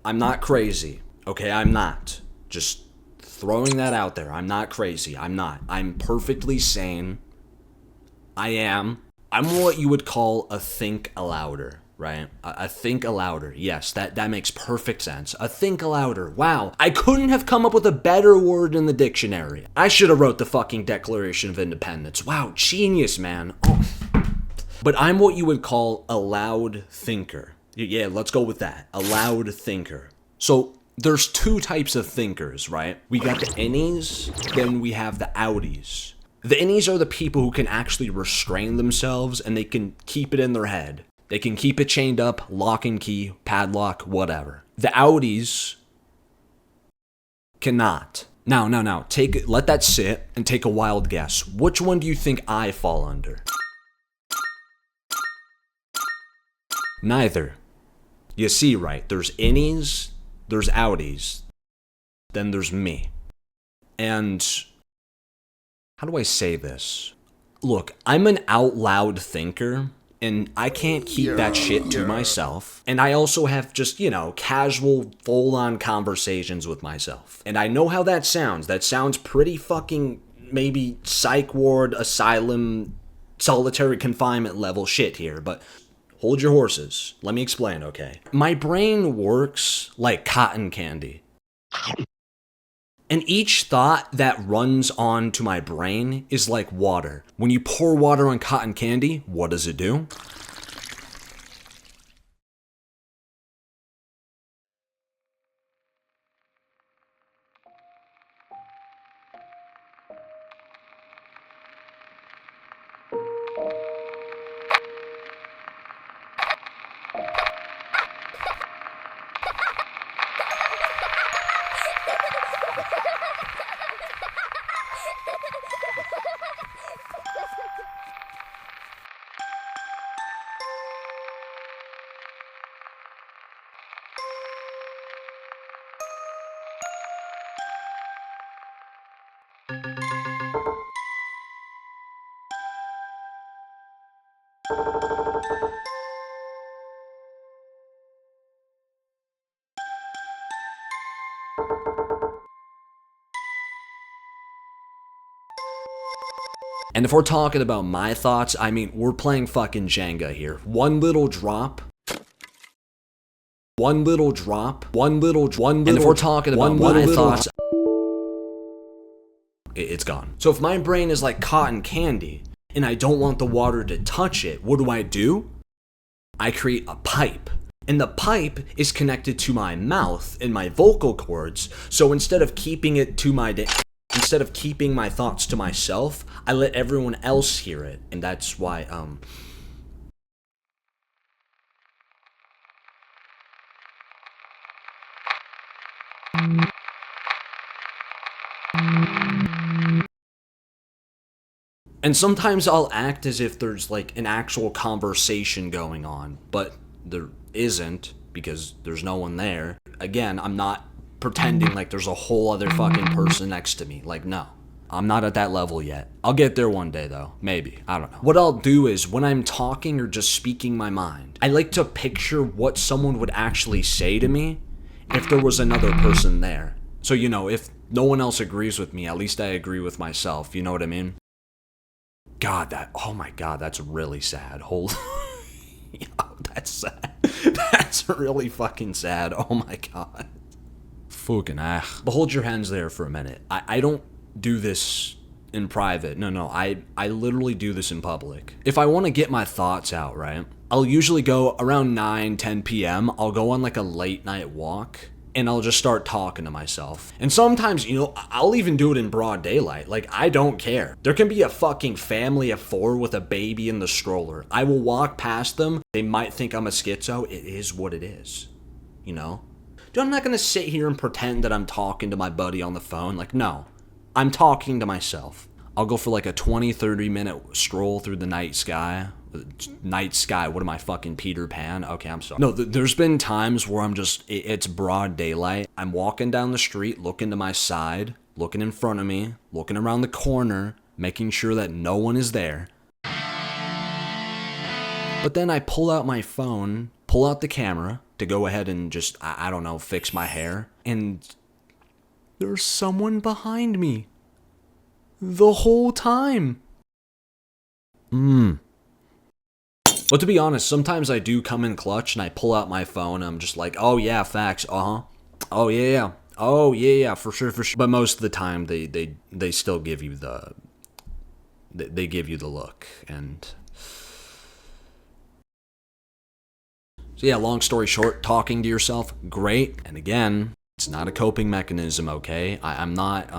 I'm not crazy. Okay, I'm not. Just throwing that out there. I'm not crazy. I'm not. I'm perfectly sane. I am. I'm what you would call a think alouder, right? A think alouder. Yes, that makes perfect sense. A think alouder. Wow. I couldn't have come up with a better word in the dictionary. I should have wrote the fucking Declaration of Independence. Wow, genius, man. Oh. But I'm what you would call a loud thinker. Yeah, let's go with that. A loud thinker. So there's two types of thinkers, right? We got the innies, then we have the outies. The innies are the people who can actually restrain themselves and they can keep it in their head. They can keep it chained up, lock and key, padlock, whatever. The outies cannot. Now, let that sit and take a wild guess. Which one do you think I fall under? Neither. You see, right, there's innies, there's outies, then there's me. And how do I say this? Look, I'm an out loud thinker, and I can't keep that shit to myself. And I also have just, casual, full-on conversations with myself. And I know how that sounds. That sounds pretty fucking, maybe psych ward, asylum, solitary confinement level shit here, but hold your horses. Let me explain, okay? My brain works like cotton candy. And each thought that runs onto my brain is like water. When you pour water on cotton candy, what does it do? And if we're talking about my thoughts, I mean, we're playing fucking Jenga here. One little drop. And if we're talking about my thoughts, it's gone. So if my brain is like cotton candy, and I don't want the water to touch it, what do? I create a pipe. And the pipe is connected to my mouth and my vocal cords, so instead of keeping my thoughts to myself, I let everyone else hear it. And that's why, and sometimes I'll act as if there's like an actual conversation going on, but there isn't because there's no one there. Again, I'm not pretending like there's a whole other fucking person next to me. Like, no. I'm not at that level yet. I'll get there one day though. Maybe. I don't know. What I'll do is when I'm talking or just speaking my mind, I like to picture what someone would actually say to me if there was another person there. So, if no one else agrees with me, at least I agree with myself. You know what I mean? Oh my God, that's really sad. Yo, that's sad. That's really fucking sad. Oh my God. Fucking But hold your hands there for a minute. I don't do this in private. No, I literally do this in public. If I want to get my thoughts out, right, I'll usually go around 9-10 p.m. I'll go on like a late night walk and I'll just start talking to myself. And sometimes, I'll even do it in broad daylight. Like, I don't care. There can be a fucking family of 4 with a baby in the stroller. I will walk past them. They might think I'm a schizo. It is what it is. Dude, I'm not gonna sit here and pretend that I'm talking to my buddy on the phone. Like, no. I'm talking to myself. I'll go for like a 20-30 minute stroll through the night sky. Night sky, what am I, fucking Peter Pan? Okay, I'm sorry. No, there's been times where it's broad daylight. I'm walking down the street, looking to my side, looking in front of me, looking around the corner, making sure that no one is there. But then I pull out my phone, pull out the camera, to go ahead and just, I don't know, fix my hair. And there's someone behind me the whole time. But to be honest, sometimes I do come in clutch and I pull out my phone and I'm just like, oh yeah, facts, uh-huh. Oh yeah, yeah. Oh yeah, yeah, for sure, for sure. But most of the time they still give you they give you the look. And so yeah, long story short, talking to yourself, great. And again, it's not a coping mechanism, okay? I'm not.